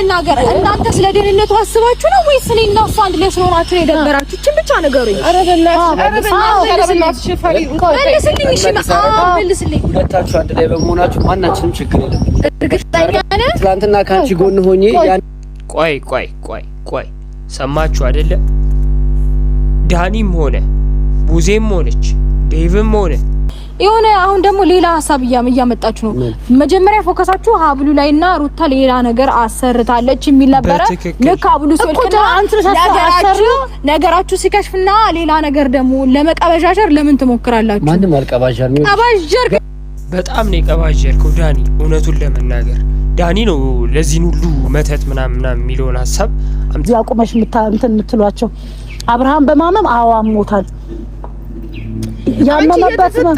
ለመናገር እናንተ ስለ ደህንነቱ አስባችሁ ነው ወይስ እኔና እሱ አንድ ላይ ስለሆናችሁ ነው የደበራችሁ? እቺን ብቻ ንገሩኝ። ኧረ በእናትሽ ፈሪ መልስልኝ። እሺ መልስልኝ። ሁለታችሁ አንድ ላይ በመሆናችሁ ማናችንም ችግር የለም። እርግጠኛ ነህ? ትናንትና ካንቺ ጎን ሆኜ ቆይ ሰማችሁ አይደለ? ዳኒም ሆነ ቡዜም ሆነች ዴቭም ሆነ የሆነ አሁን ደግሞ ሌላ ሐሳብ እያመጣችሁ ነው። መጀመሪያ ፎከሳችሁ ሀብሉ ላይና ሩታ ሌላ ነገር አሰርታለች የሚል ነበረ። ልክ ሀብሉ ሲልከና ነገራችሁ ሲከሽፍና ሌላ ነገር ደግሞ ለመቀበዣጀር ለምን ትሞክራላችሁ? ማንንም አልቀባዣር ነው። ቀባዥር በጣም ነው የቀባዥርከው ዳኒ። እውነቱን ለመናገር ዳኒ ነው ለዚህ ሁሉ መተት ምናምን የሚለውን ሐሳብ ያቆመሽ የምትሏቸው አብርሃም በማመም አዋሞታል። ያመመበት ነው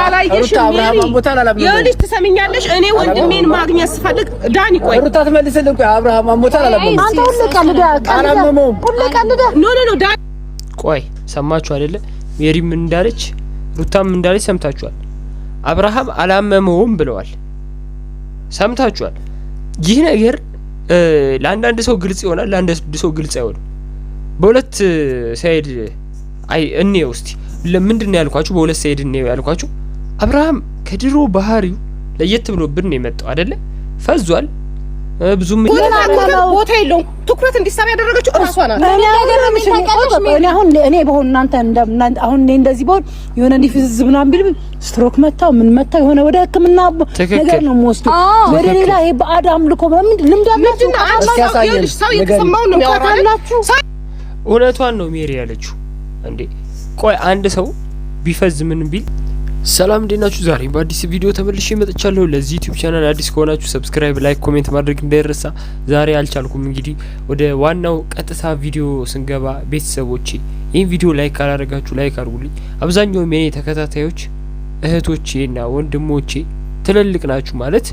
አላየሽም? አብርሃም ሞታል አላለም። ይኸውልሽ ትሰሚኛለሽ፣ እኔ ወንድሜን ማግኘት ስፈልግ ዳኒ ቆይ ሩታ ትመልስልኝ። ቆይ አብርሃም ሞታል አላለም። አንተ ሁሉ ቀልዳ ኖ ዳኒ ቆይ ሰማችሁ አይደለ? ሜሪም እንዳለች ሩታም እንዳለች ሰምታችኋል። አብርሃም አላመመውም ብለዋል። ሰምታችኋል። ይህ ነገር ለአንዳንድ ሰው ግልጽ ይሆናል፣ ለአንዳንድ ሰው ግልጽ አይሆንም። በሁለት ሳይድ እንየው እስቲ። ለምንድን ነው ያልኳችሁ? በሁለት ሳይድ እንየው ያልኳችሁ። አብርሃም ከድሮ ባህሪው ለየት ብሎብን ነው የመጣው አይደለ? ፈዟል። ብዙም ቦታ የለውም። ትኩረት እንዲሳብ ያደረገችው እራሷ ናት። እኔ በሆን እናንተ አሁን እንደዚህ በሆን የሆነ እንዲፍዝ ምናምን ቢል ስትሮክ መታው ምን መታው የሆነ ወደ ሕክምና ነገር ነው የምወስደው። ወደ ሌላ ይሄ ባዕድ አምልኮ ምንድን ልምዳላችሁ? ሰው የተሰማውን ነው የሚያወራላችሁ። እውነቷን ነው ሜሪ ያለችው። እንዴ ቆይ አንድ ሰው ቢፈዝ ምን ቢል። ሰላም እንዴት ናችሁ? ዛሬ በአዲስ ቪዲዮ ተመልሼ መጥቻለሁ። ለዚህ ዩቲዩብ ቻናል አዲስ ከሆናችሁ ሰብስክራይብ፣ ላይክ፣ ኮሜንት ማድረግ እንዳይረሳ። ዛሬ አልቻልኩም። እንግዲህ ወደ ዋናው ቀጥታ ቪዲዮ ስንገባ ቤተሰቦቼ ይህን ቪዲዮ ላይክ ካላደረጋችሁ ላይክ አድርጉልኝ። አብዛኛው የኔ ተከታታዮች እህቶቼና ወንድሞቼ ትልልቅ ናችሁ፣ ማለት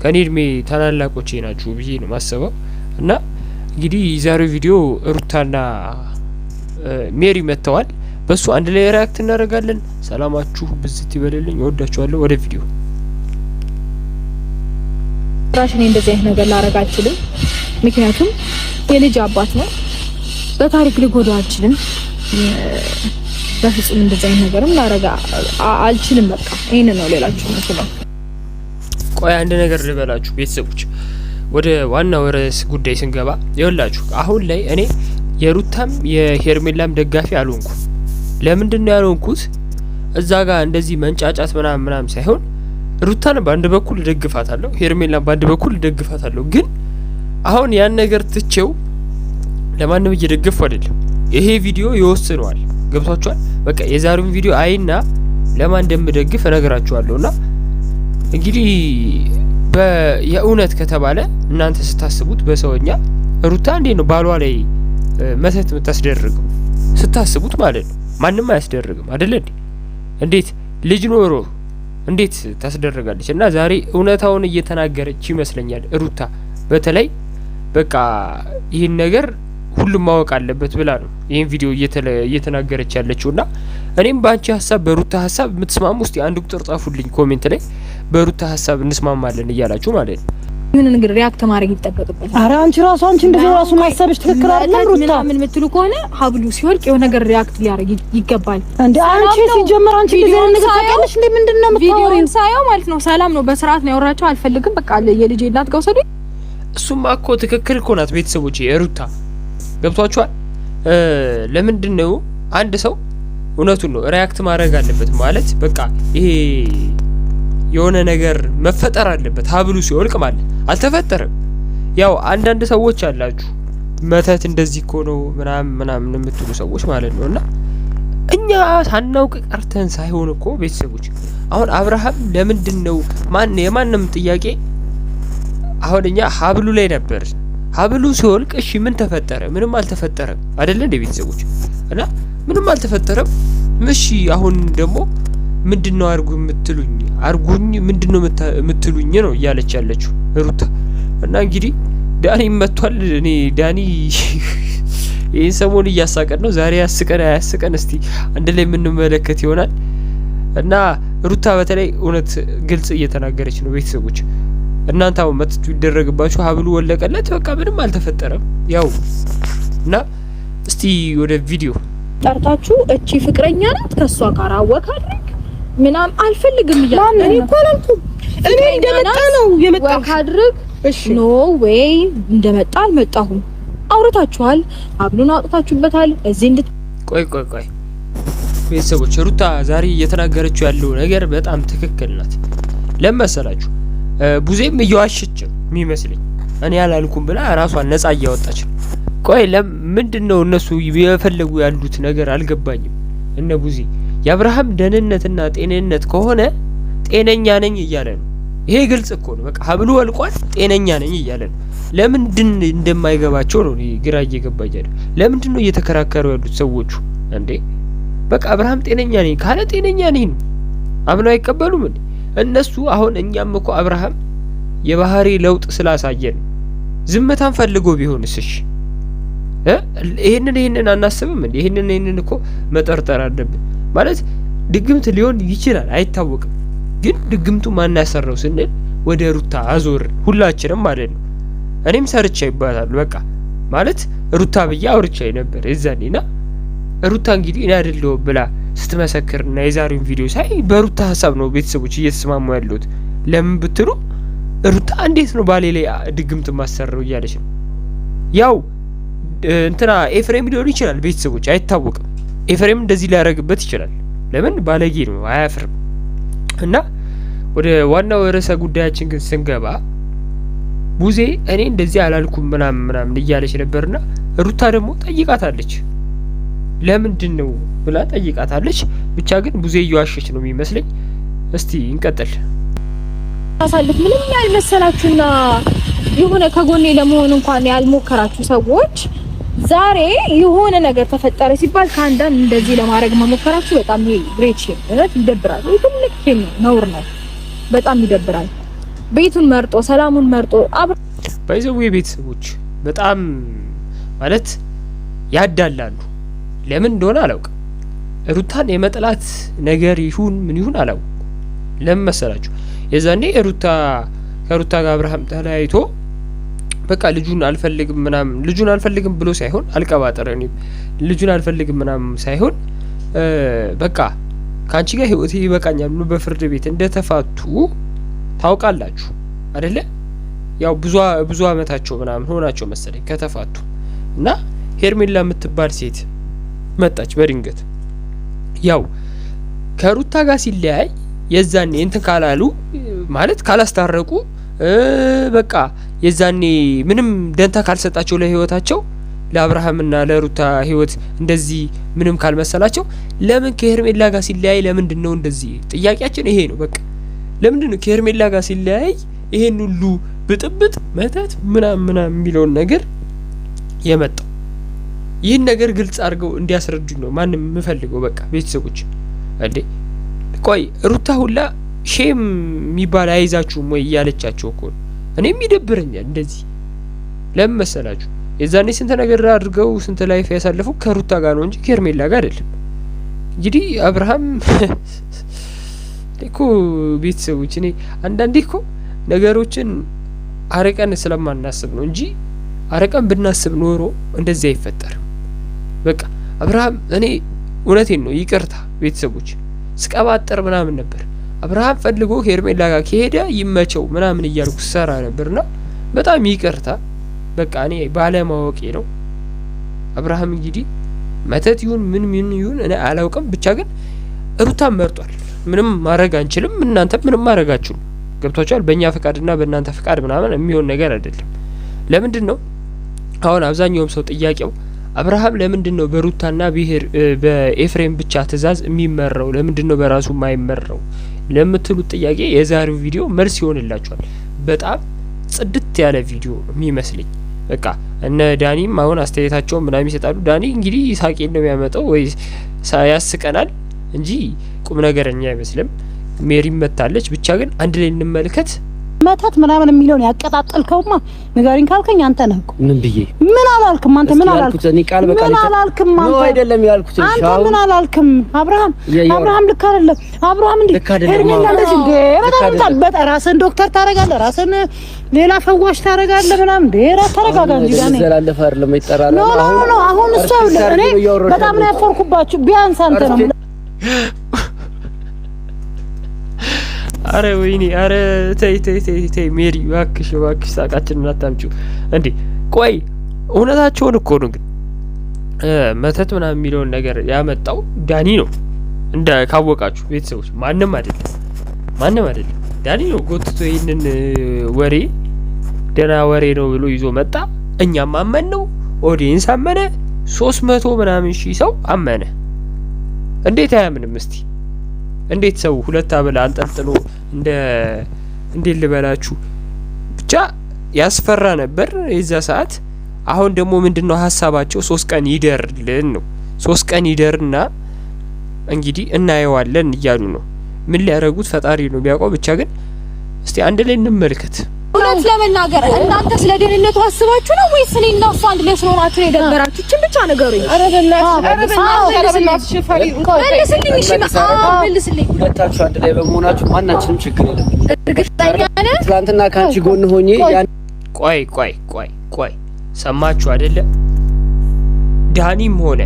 ከኔ እድሜ ታላላቆቼ ናችሁ ብዬ ነው ማሰበው። እና እንግዲህ ዛሬው ቪዲዮ ሩታና ሜሪ መጥተዋል። በሱ አንድ ላይ ሪአክት እናደርጋለን። ሰላማችሁ ብዝት ይበልልኝ። ወዳችኋለሁ። ወደ ቪዲዮ ራሽን እንደዚህ አይነት ነገር ላረጋ አልችልም። ምክንያቱም የልጅ አባት ነው። በታሪክ ልጎዳ አልችልም። በፍጹም እንደዚህ አይነት ነገርም ላረጋ አልችልም። በቃ ይሄን ነው ሌላችሁ ነው። ቆይ አንድ ነገር ልበላችሁ ቤተሰቦች፣ ወደ ዋናው ርዕስ ጉዳይ ስንገባ ይኸውላችሁ አሁን ላይ እኔ የሩታም የሄርሜላም ደጋፊ አልሆንኩም። ለምንድን ነው ያልሆንኩት? እዛ ጋር እንደዚህ መንጫጫት ምናምን ሳይሆን ሩታን በአንድ በኩል ደግፋታለሁ፣ ሄርሜላን በአንድ በኩል ደግፋታለሁ። ግን አሁን ያን ነገር ትቼው ለማንም እየደገፉ አይደለም። ይሄ ቪዲዮ ይወስነዋል። ገብቷችኋል? በቃ የዛሬውን ቪዲዮ አይና ለማን እንደምደግፍ እነግራችኋለሁና እንግዲህ የእውነት ከተባለ እናንተ ስታስቡት በሰውኛ ሩታ እንዴት ነው ባሏ ላይ መተት የምታስደርገው? ስታስቡት ማለት ነው። ማንም አያስደርግም አይደል እንዴ? እንዴት ልጅ ኖሮ እንዴት ታስደርጋለች? እና ዛሬ እውነታውን እየተናገረች ይመስለኛል ሩታ። በተለይ በቃ ይህን ነገር ሁሉም ማወቅ አለበት ብላ ነው ይህን ቪዲዮ እየተናገረች ያለችውና እኔም በአንቺ ሀሳብ በሩታ ሀሳብ የምትስማሙ እስቲ አንድ ቁጥር ጻፉልኝ ኮሜንት ላይ። በሩታ ሀሳብ እንስማማለን እያላችሁ ማለት ነው። ምን ነገር ሪአክት ማድረግ ይጠበቅበታል። ኧረ አንቺ እንደዚህ ራሱ ማሰብሽ ትክክል አይደለም ሩታ። ምን የምትሉ ከሆነ ሀብሉ ሲወልቅ የሆነ ነገር ሪአክት ሊያደርግ ይገባል። እንዴ አንቺ ሲጀምር አንቺ እንደዚህ ነገር ታውቂያለሽ እንዴ? ምንድነው የምታወሪው? ቪዲዮን ሳየው ማለት ነው ሰላም ነው፣ በስርዓት ነው ያወራቸው። አልፈልግም በቃ የልጄ እናት ጋር ወሰዱኝ። እሱማ እኮ ትክክል እኮ ናት ቤተሰቦቼ። ሩታ ገብቷችኋል? ለምንድን ነው አንድ ሰው እውነቱን ነው ሪአክት ማድረግ አለበት ማለት በቃ ይሄ የሆነ ነገር መፈጠር አለበት። ሀብሉ ሲወልቅ ማለት አልተፈጠረም። ያው አንዳንድ ሰዎች አላችሁ መተት እንደዚህ እኮ ነው ምናምን የምትሉ ሰዎች ማለት ነውና እኛ ሳናውቅ ቀርተን ሳይሆን እኮ ቤተሰቦች አሁን አብርሃም ለምንድን ነው የማንም ጥያቄ አሁን እኛ ሀብሉ ላይ ነበር። ሀብሉ ሲወልቅ እሺ ምን ተፈጠረ? ምንም አልተፈጠረም አይደለ እንደ ቤተሰቦች እና ምንም አልተፈጠረም። እሺ አሁን ደግሞ ምንድነው አርጉኝ ምንድነው የምትሉኝ ነው እያለች ያለችው ሩታ። እና እንግዲህ ዳኒ መጥቷል። እኔ ዳኒ ይህን ሰሞን እያሳቀን ነው። ዛሬ አያስቀን እስቲ አንድ ላይ የምንመለከት ይሆናል። እና ሩታ በተለይ እውነት ግልጽ እየተናገረች ነው ቤተሰቦች። እናንተ አሁን መጥቶ ይደረግባችሁ ሀብሉ ወለቀለት በቃ ምንም አልተፈጠረም ያው እና እስቲ ወደ ቪዲዮ ጠርታችሁ እቺ ፍቅረኛ ናት ከሷ ጋር አወካድርግ ምናም አልፈልግም ይላል እኔ እኮ አላልኩም እኔ እንደመጣ ነው የመጣው አድርግ ኖ ዌይ እንደመጣ አልመጣሁም አውርታችኋል ሀብሉን አውጥታችሁበታል እዚህ እንድት ቆይ ቤተሰቦች ሩታ ዛሬ እየተናገረችው ያለው ነገር በጣም ትክክል ናት ለመሰላችሁ ቡዜም እየዋሸች የሚመስለኝ እኔ ያላልኩም ብላ ራሷን ነፃ እያወጣች ነው ቆይ ለምንድነው እነሱ የፈለጉ ያሉት ነገር አልገባኝም እነ ቡዜ የአብርሃም ደህንነትና ጤንነት ከሆነ ጤነኛ ነኝ እያለ ነው ይሄ ግልጽ እኮ ነው በቃ ሀብሉ ወልቋል ጤነኛ ነኝ እያለ ነው ለምንድን እንደማይገባቸው ነው ግራ እየገባኝ አይደል ለምንድነው እየተከራከሩ ያሉት ሰዎቹ እንዴ በቃ አብርሃም ጤነኛ ነኝ ካለ ጤነኛ ነኝ ነው አብነው አይቀበሉም እንዴ እነሱ አሁን እኛም እኮ አብርሃም የባህሪ ለውጥ ስላሳየን ዝምታን ፈልጎ ቢሆንስ እሺ ይሄንን አናስብም እንዴ ይሄንን እኮ መጠርጠር አለብን ማለት ድግምት ሊሆን ይችላል አይታወቅም ግን ድግምቱ ማን ያሰራው ስንል ወደ ሩታ አዞር ሁላችንም ማለት ነው እኔም ሰርቻ ይባላል በቃ ማለት ሩታ ብዬ አውርቻ ነበር እዛኔና ሩታ እንግዲህ እኔ አይደለው ብላ ስትመሰክርና የዛሬውን ቪዲዮ ሳይ በሩታ ሐሳብ ነው ቤተሰቦች እየተስማሙ ያሉት ለምን ብትሉ ሩታ እንዴት ነው ባሌ ላይ ድግምት ማሰራው እያለች ነው ያው እንትና ኤፍሬም ሊሆን ይችላል ቤተሰቦች አይታወቅም ኤፍሬም እንደዚህ ሊያረግበት ይችላል ለምን ባለጌ ነው አያፍርም እና ወደ ዋናው ርዕሰ ጉዳያችን ግን ስንገባ ቡዜ እኔ እንደዚህ አላልኩም ምናምን እያለች ነበርና ሩታ ደግሞ ጠይቃታለች ለምንድነው ብላ ጠይቃታለች ብቻ ግን ቡዜ እየዋሸች ነው የሚመስለኝ እስቲ እንቀጥል አሳልፍ ምንም ያልመሰላችሁና የሆነ ከጎኔ ለመሆን እንኳን ያልሞከራችሁ ሰዎች ዛሬ የሆነ ነገር ተፈጠረ ሲባል ካንዳን እንደዚህ ለማድረግ መሞከራችሁ በጣም ግሬት ሼም ማለት ይደብራል ትልቅ ሼም ነውር ነው በጣም ይደብራል ቤቱን መርጦ ሰላሙን መርጦ ባይዘው የቤተሰቦች በጣም ማለት ያዳላሉ ለምን እንደሆነ አላውቅም ሩታን የመጥላት ነገር ይሁን ምን ይሁን አላውቅም ለምን መሰላችሁ የዛኔ ከሩታ ጋር አብርሃም ተለያይቶ በቃ ልጁን አልፈልግም ብሎ ሳይሆን አልቀባጠረኝ ልጁን አልፈልግም ምናምን ሳይሆን በቃ ካንቺ ጋር ህይወቴ ይበቃኛል ብሎ በፍርድ ቤት እንደተፋቱ ታውቃላችሁ አይደለ ያው ብዙ አመታቸው ምናምን ሆናቸው መሰለኝ ከተፋቱ እና ሄርሜላ የምትባል ሴት መጣች በድንገት ያው ከሩታ ጋር ሲለያይ የዛኔ እንትን ካላሉ ማለት ካላስታረቁ በቃ የዛኔ ምንም ደንታ ካልሰጣቸው ለህይወታቸው ለአብርሃምና ለሩታ ህይወት እንደዚህ ምንም ካልመሰላቸው ለምን ከሄርሜላ ጋር ሲለያይ ለምንድነው እንደዚህ ጥያቄያችን ይሄ ነው በቃ ለምንድነው ከሄርሜላ ጋር ሲለያይ ይሄን ሁሉ ብጥብጥ መተት ምናምን የሚለውን ነገር የመጣው ይህን ነገር ግልጽ አድርገው እንዲያስረዱኝ ነው ማንም የምፈልገው በቃ ቤተሰቦች እንዴ ቆይ ሩታ ሁላ ሼም የሚባል አይዛችሁም ወይ እያለቻቸው እኮ እኔም ይደብረኛል እንደዚህ ለምን መሰላችሁ የዛኔ ስንት ነገር አድርገው ስንት ላይፍ ያሳለፉ ከሩታ ጋር ነው እንጂ ከሄርሜላ ጋር አይደለም እንግዲህ አብርሃም እኮ ቤተሰቦች እኔ አንዳንዴ እኮ ነገሮችን አረቀን ስለማናስብ ነው እንጂ አረቀን ብናስብ ኖሮ እንደዚህ አይፈጠርም በቃ አብርሃም እኔ እውነቴን ነው ይቅርታ ቤተሰቦች ስቀባጠር ምናምን ነበር አብርሃም ፈልጎ ሄርሜላ ጋር ከሄደ ይመቸው ምናምን እያልኩ ሰራ ነበርና በጣም ይቅርታ በቃ እኔ ባለማወቄ ነው አብርሃም እንግዲህ መተት ይሁን ምን ይሁን እኔ አላውቅም ብቻ ግን ሩታን መርጧል ምንም ማድረግ አንችልም እናንተ ምንም ማድረጋችሁ ገብቷችኋል በእኛ ፍቃድና በእናንተ ፍቃድ ምናምን የሚሆን ነገር አይደለም ለምንድነው አሁን አብዛኛውም ሰው ጥያቄው አብርሃም ለምንድነው በሩታና በኤፍሬም ብቻ ትእዛዝ የሚመራው ለምንድነው በራሱ የማይመራው ለምትሉት ጥያቄ የዛሬው ቪዲዮ መልስ ይሆንላችኋል በጣም ጽድት ያለ ቪዲዮ የሚመስልኝ በቃ እነ ዳኒም አሁን አስተያየታቸውን ምናምን ይሰጣሉ ዳኒ እንግዲህ ሳቄን ነው የሚያመጣው ወይ ያስቀናል እንጂ ቁም ነገረኛ አይመስልም ሜሪ መታለች ብቻ ግን አንድ ላይ እንመልከት መተት ምናምን የሚለውን ያቀጣጠልከውማ ንገሪኝ ካልከኝ አንተ ነህ እኮ። ምን ብዬ ምን አላልክም አንተ ምን አላልክም? እኔ ቃል በቃል ምን አላልክም አንተ? ነው አይደለም ያልኩት። አንተ ምን አላልክም? አብርሃም ልክ አይደለም። አብርሃም እንዴ ሄርሜላ እንደዚህ እንዴ በጣም ራስን ዶክተር ታረጋለህ፣ ራስን ሌላ ፈዋሽ ታረጋለህ ምናምን እንዴ ራስ ተረጋጋ እንጂ ያኔ ዘላለፈ አይደለም ይጠራራ። አሁን እሱ እኔ በጣም ነው ያፈርኩባችሁ። ቢያንስ አንተ ነው አረ ወይኔ አረ ተይ ሜሪ እባክሽ ሳቃችንን አታምጪው እንዴ። ቆይ እውነታቸውን እኮ ነው። ግን መተት ምናምን የሚለውን ነገር ያመጣው ዳኒ ነው እንደ ካወቃችሁ ቤተሰቦች፣ ማንም አይደለም ዳኒ ነው ጎትቶ ይሄንን ወሬ ደና ወሬ ነው ብሎ ይዞ መጣ። እኛም አመን ነው፣ ኦዲየንስ አመነ፣ 300 ምናምን ሺህ ሰው አመነ። እንዴት አያምንም? እስቲ እንዴት ሰው ሁለት አበላ አንጠልጥሎ እንዴት ልበላችሁ ብቻ ያስፈራ ነበር የዛ ሰዓት። አሁን ደግሞ ምንድነው ሀሳባቸው? 3 ቀን ይደርልን ነው። 3 ቀን ይደርና እንግዲህ እናየዋለን እያሉ ነው። ምን ሊያረጉት ፈጣሪ ነው የሚያውቀው። ብቻ ግን እስቲ አንድ ላይ እንመልከት። እውነት ለመናገር እናንተ ስለ ደህንነቱ አስባችሁ ነው ወይስ እኔ እና እሱ አንድ ላይ ስለሆናችሁ ነው የደበራችሁ? እቺን ብቻ ነገሩኝ። ኧረ በእናትሽ ፈሪ መልስልኝ። ሁለታችሁ አንድ ላይ በመሆናችሁ ማናችንም ችግር የለም። እርግጠኛ ነህ? ትናንትና ካንቺ ጎን ሆኜ ቆይ ሰማችሁ አይደለ? ዳኒም ሆነ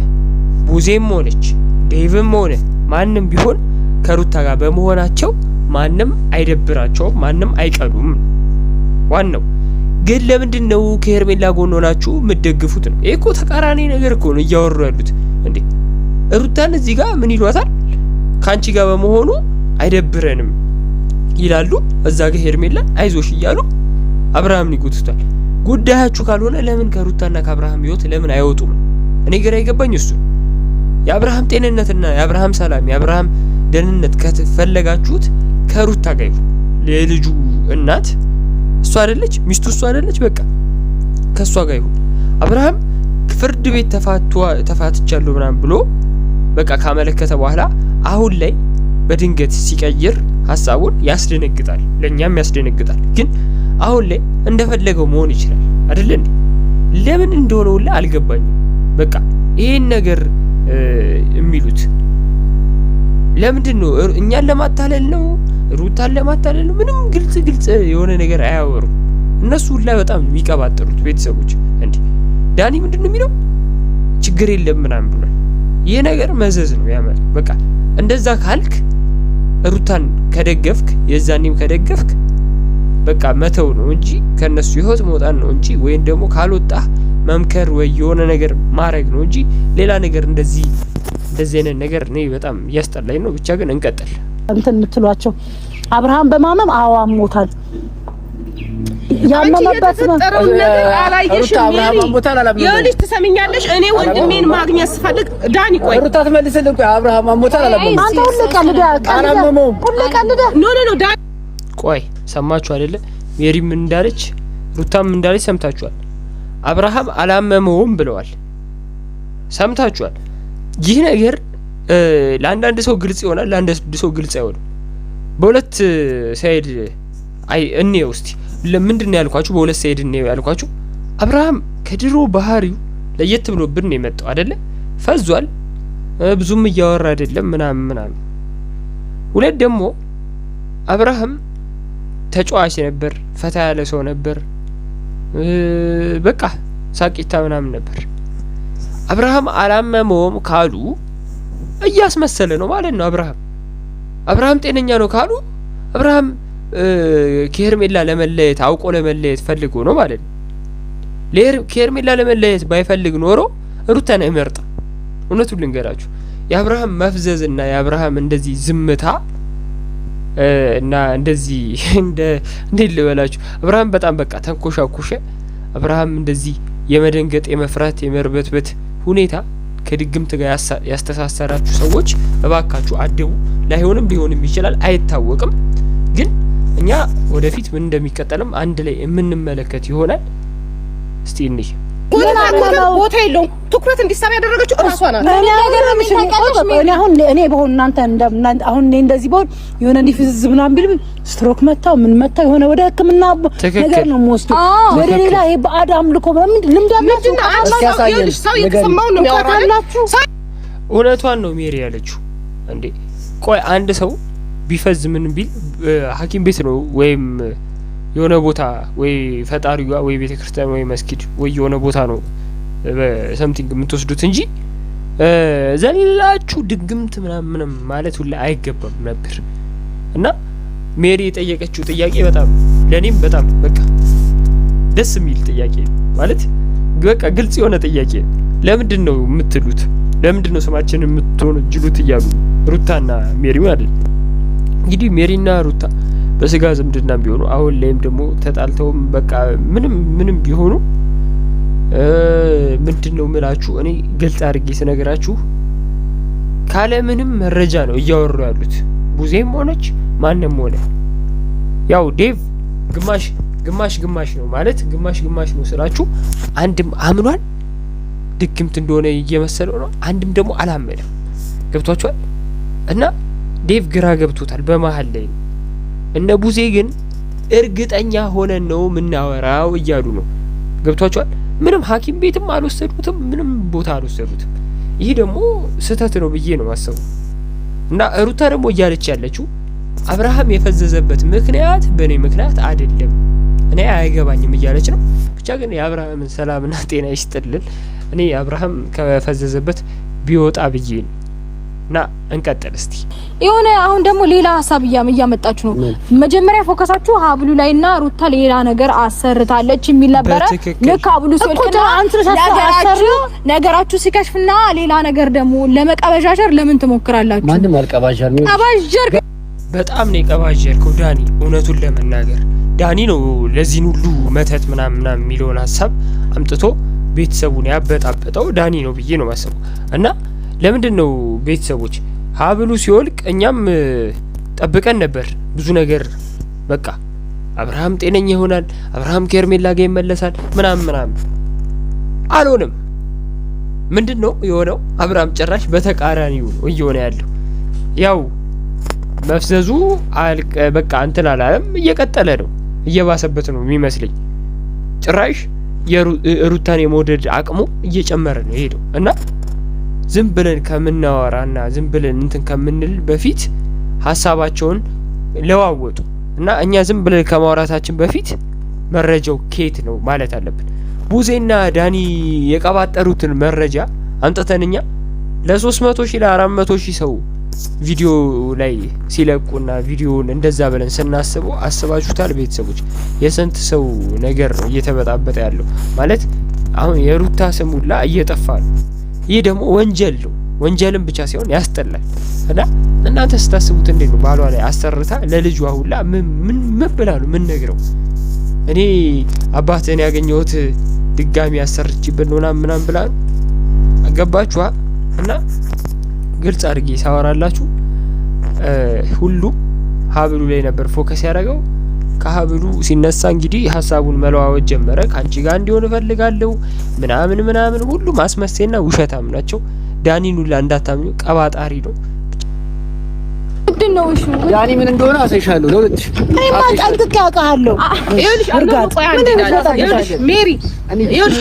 ቡዜም ሆነች ዴቭም ሆነ ማንም ቢሆን ከሩታ ጋር በመሆናቸው ማንም አይደብራቸውም፣ ማንም አይቀሉም። ዋናው ግን ለምንድን ነው ከሄርሜላ ጎን ሆናችሁ የምትደግፉት ነው? ይሄ እኮ ተቃራኒ ነገር እኮ ነው እያወሩ ያሉት። እንዴ ሩታን እዚህ ጋር ምን ይሏታል? ካንቺ ጋር በመሆኑ አይደብረንም ይላሉ። እዛ ጋር ሄርሜላ አይዞሽ እያሉ አብርሃምን ይጎትቷል። ጉዳያችሁ ካልሆነ ለምን ከሩታና ከአብርሃም ህይወት ለምን አይወጡም? እኔ ግራ ይገባኝ እሱ። የአብርሃም ጤንነትና የአብርሃም ሰላም የአብርሃም ደህንነት ከተፈለጋችሁት ከሩታ ጋር ይሁን። ለልጁ እናት እሷ አይደለች? ሚስቱ እሷ አይደለች? በቃ ከሷ ጋር ይሁን። አብርሃም ፍርድ ቤት ተፋትቻለሁ ምናምን ብሎ በቃ ካመለከተ በኋላ አሁን ላይ በድንገት ሲቀይር ሀሳቡን ያስደነግጣል፣ ለኛም ያስደነግጣል። ግን አሁን ላይ እንደፈለገው መሆን ይችላል አይደል እንዴ? ለምን እንደሆነ ሁላ አልገባኝም። በቃ ይሄን ነገር የሚሉት ለምንድን ነው? እኛን ለማታለል ነው? ሩታን ለማታለል ነው? ምንም ግልጽ የሆነ ነገር አያወሩም እነሱ ሁላ በጣም የሚቀባጥሩት ቤተሰቦች። እንዴ ዳኒ ምንድን ነው የሚለው? ችግር የለም ምናምን ብሏል። ይሄ ነገር መዘዝ ነው ያመጣ። በቃ እንደዛ ካልክ ሩታን ከደገፍክ የዛኔም ከደገፍክ በቃ መተው ነው እንጂ ከነሱ ህይወት መውጣት ነው እንጂ ወይም ደግሞ ካልወጣ መምከር ወይ የሆነ ነገር ማድረግ ነው እንጂ ሌላ ነገር እንደዚህ አይነት ነገር እኔ በጣም እያስጠላኝ ነው። ብቻ ግን እንቀጥል። እንትን የምትሏቸው አብርሃም በማመም አዋሞታል። ያመመበት ነው አላየሽም? የልጅ ትሰሚኛለሽ? እኔ ወንድሜን ማግኘት ስፈልግ ዳኒ ቆይ ሩታ ትመልስልኝ። ቆይ አብርሃም አሞታል አላለም? አንተ ሁሉ ቀልደ ኖ ዳኒ ቆይ ሰማችሁ አይደለ? ሜሪም እንዳለች ሩታም እንዳለች ሰምታችኋል። አብርሃም አላመመውም ብለዋል። ሰምታችኋል። ይህ ነገር ለአንዳንድ ሰው ግልጽ ይሆናል፣ ለአንዳንድ ሰው ግልጽ አይሆንም። በሁለት ሳይድ እንየው እስቲ። ለምንድን ያልኳችሁ በሁለት ሳይድ እንየው ያልኳችሁ? አብርሃም ከድሮ ባህሪው ለየት ብሎብን ነው የመጣው አይደለ? ፈዟል፣ ብዙም እያወራ አይደለም ምናምን። ሁለት ደግሞ አብርሃም ተጫዋች ነበር፣ ፈታ ያለ ሰው ነበር፣ በቃ ሳቂታ ምናምን ነበር። አብርሃም አላመመውም ካሉ እያስመሰለ ነው ማለት ነው። አብርሃም ጤነኛ ነው ካሉ አብርሃም ከሄርሜላ ለመለየት አውቆ ለመለየት ፈልጎ ነው ማለት ነው። ከሄርሜላ ለመለየት ባይፈልግ ኖሮ ሩታን አይመርጥም። እውነቱን ልንገራችሁ የአብርሃም መፍዘዝ እና የአብርሃም እንደዚህ ዝምታ እና እንደዚህ እንዴት ልበላችሁ አብርሃም በጣም በቃ ተንኮሻኮሸ። አብርሃም እንደዚህ የመደንገጥ የመፍራት የመርበትበት ሁኔታ ከድግምት ጋር ያስተሳሰራችሁ ሰዎች እባካችሁ አድቡ። ላይሆንም ሊሆንም ይችላል አይታወቅም። ግን እኛ ወደፊት ምን እንደሚቀጠልም አንድ ላይ የምንመለከት ይሆናል። እስቲ እንይ። ቦታ የለውም ትኩረት እንዲሳብ ያደረገችው እራሷ ናት። እኔ አሁን በሆን እናንተ አሁን እኔ እንደዚህ በሆን የሆነ እንዲፍዝ ምናምን ቢል ስትሮክ መታው ምን መታው የሆነ ወደ ሕክምና ነገር ነው የምወስደው። ወደ ሌላ ይሄ ባዕድ አምልኮ በምን ልምድ አላችሁ? ሰው የተሰማው ነው የሚያወራላችሁ። እውነቷን ነው ሜሪ ያለችው። እንዴ ቆይ አንድ ሰው ቢፈዝ ምን ቢል ሐኪም ቤት ነው ወይም የሆነ ቦታ ወይ ፈጣሪው ጋር ወይ ቤተክርስቲያን ወይ መስጊድ ወይ የሆነ ቦታ ነው በሰምቲንግ የምትወስዱት እንጂ ዘላችሁ ድግምት ምናምን ማለት ሁላ አይገባም ነበር። እና ሜሪ የጠየቀችው ጥያቄ በጣም ለኔም በጣም በቃ ደስ የሚል ጥያቄ ማለት በቃ ግልጽ የሆነ ጥያቄ። ለምንድን ነው የምትሉት? ለምንድን ነው ስማችንን የምትወነጅሉት? እያሉ ሩታና ሜሪ ማለት እንግዲህ ሜሪና ሩታ በስጋ ዝምድና ቢሆኑ አሁን ላይም ደግሞ ተጣልተውም በቃ ምንም ቢሆኑ ምንድነው ምላችሁ እኔ ግልጽ አድርጌ ስነግራችሁ ካለ ምንም መረጃ ነው እያወሩ ያሉት። ቡዜም ሆነች ማንም ሆነ ያው ዴቭ ግማሽ ነው ማለት ግማሽ ነው ስላችሁ አንድም አምኗል ድግምት እንደሆነ እየመሰለው ነው፣ አንድም ደግሞ አላመነም። ገብቷችኋል? እና ዴቭ ግራ ገብቶታል በመሀል ላይ። እነ ቡዜ ግን እርግጠኛ ሆነን ነው ምናወራው እያሉ ነው። ገብቷችኋል? ምንም ሐኪም ቤትም አልወሰዱትም፣ ምንም ቦታ አልወሰዱትም። ይሄ ደግሞ ስህተት ነው ብዬ ነው ማሰቡ። እና ሩታ ደግሞ እያለች ያለችው አብርሃም የፈዘዘበት ምክንያት በእኔ ምክንያት አይደለም፣ እኔ አይገባኝም እያለች ነው። ብቻ ግን የአብርሃምን ሰላምና ጤና ይስጥልን። እኔ አብርሃም ከፈዘዘበት ቢወጣ ብዬ ነው። እና እንቀጥል እስቲ። የሆነ አሁን ደግሞ ሌላ ሀሳብ እያመጣችሁ ነው። መጀመሪያ ፎከሳችሁ ሀብሉ ላይና ሩታ ሌላ ነገር አሰርታለች የሚል ነበረ። ልክ ሀብሉ ሲወልቅና ነገራችሁ ሲከሽፍና ሌላ ነገር ደግሞ ለመቀበዣጀር ለምን ትሞክራላችሁ? ማንም አልቀባጀር ነው። ቀባጀር በጣም ነው የቀባጀርከው ዳኒ። እውነቱን ለመናገር ዳኒ ነው ለዚህን ሁሉ መተት ምናምን የሚለውን ሀሳብ አምጥቶ ቤተሰቡን ያበጣበጠው ዳኒ ነው ብዬ ነው ማሰቡ። እና ለምንድን ነው ቤተሰቦች ሀብሉ ሲወልቅ እኛም ጠብቀን ነበር ብዙ ነገር በቃ አብርሃም ጤነኛ ይሆናል፣ አብርሃም ከሄርሜላ ጋር ይመለሳል ምናምን አልሆነም። ምንድን ነው የሆነው? አብርሃም ጭራሽ በተቃራኒው ነው እየሆነ ያለው። ያው መፍዘዙ በቃ እንትን አላለም፣ እየቀጠለ ነው፣ እየባሰበት ነው የሚመስለኝ። ጭራሽ የሩታን የመውደድ አቅሙ እየጨመረ ነው የሄደው። እና ዝም ብለን ከምናወራና ዝም ብለን እንትን ከምንል በፊት ሀሳባቸውን ለዋወጡ እና እኛ ዝም ብለን ከማውራታችን በፊት መረጃው ኬት ነው ማለት አለብን። ቡዜና ዳኒ የቀባጠሩትን መረጃ አምጥተን እኛ ለ300 ሺህ ለ400 ሺህ ሰው ቪዲዮ ላይ ሲለቁና ቪዲዮውን እንደዛ ብለን ስናስበው አስባችሁታል ቤተሰቦች? የስንት ሰው ነገር እየተበጣበጠ ያለው ማለት አሁን የሩታ ስም ሁላ እየጠፋ ነው። ይህ ደግሞ ወንጀል ነው። ወንጀልም ብቻ ሳይሆን ያስጠላል። እና እናንተ ስታስቡት እንዴት ነው ባሏ ላይ አሰርታ ለልጇ ሁላ ምን ብላ ነው ምን ነግረው? እኔ አባቴን ያገኘሁት ድጋሚ አሰርችብን ነው ምናምን ብላ ነው። አገባችኋ? እና ግልጽ አድርጌ ሳወራላችሁ ሁሉ ሀብሉ ላይ ነበር ፎከስ ያደረገው። ከሀብሉ ሲነሳ እንግዲህ ሀሳቡን መለዋወጥ ጀመረ። ካንቺ ጋር እንዲሆን እፈልጋለሁ ምናምን ሁሉ ማስመሰልና ውሸታም ናቸው። ዳኒን ሁላ እንዳታምኙ፣ ቀባጣሪ ነው። ምንድነው እሺ? ዳኒ ምን እንደሆነ አሳይሻለሁ። ለሁለትሽ እኔማ ጠንቅቄ አውቃለሁ። ይኸውልሽ አርጋት ሜሪ ይኸውልሽ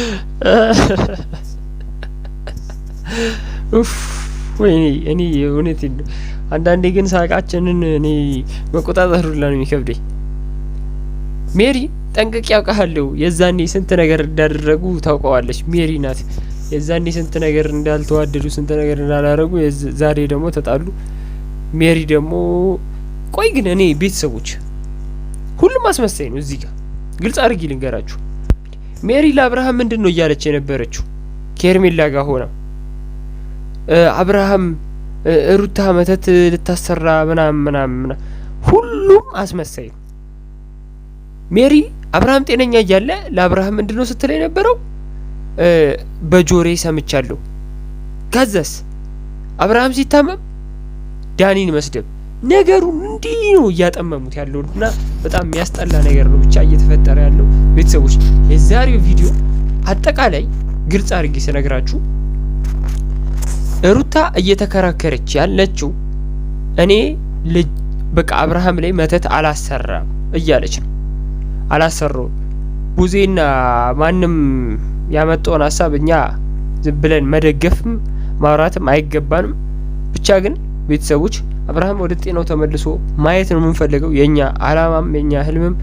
ኡፍ ወይኔ እኔ እውነቴን ነው። አንዳንዴ ግን ሳቃችንን እኔ መቆጣጠር ሁላ ነው የሚከብደኝ። ሜሪ ጠንቅቄ አውቃለሁ። የዛኔ ስንት ነገር እንዳደረጉ ታውቀዋለች። ሜሪ ናት። የዛኔ ስንት ነገር እንዳልተዋደዱ ስንት ነገር እንዳላረጉ ዛሬ ደግሞ ተጣሉ። ሜሪ ደግሞ ቆይ ግን እኔ ቤተሰቦች ሁሉም አስመሳይ ነው። እዚህ ጋር ግልጽ አድርጊ ልንገራችሁ። ሜሪ ለአብርሃም ምንድን ነው እያለች የነበረችው? ከሄርሜላ ጋር ሆና አብርሃም ሩታ መተት ልታሰራ ምናምን ሁሉም አስመሳይ ነው። ሜሪ አብርሃም ጤነኛ እያለ ለአብርሃም ምንድነው ስትል የነበረው? በጆሬ ሰምቻለሁ። ከዛስ አብርሃም ሲታመም ዳኒን መስደብ። ነገሩን እንዲህ ነው እያጠመሙት ያለው እና በጣም የሚያስጠላ ነገር ነው ብቻ እየተፈጠረ ያለው። ቤተሰቦች የዛሬው ቪዲዮ አጠቃላይ ግልጽ አድርጌ ስነግራችሁ ሩታ እየተከራከረች ያለችው እኔ በቃ አብርሃም ላይ መተት አላሰራም እያለች ነው። አላሰራውም። ቡዜና ማንም ያመጣውን ሀሳብ እኛ ዝም ብለን መደገፍም ማውራትም አይገባንም። ብቻ ግን ቤተሰቦች አብርሃም ወደ ጤናው ተመልሶ ማየት ነው የምንፈልገው። የኛ አላማም የኛ ህልምም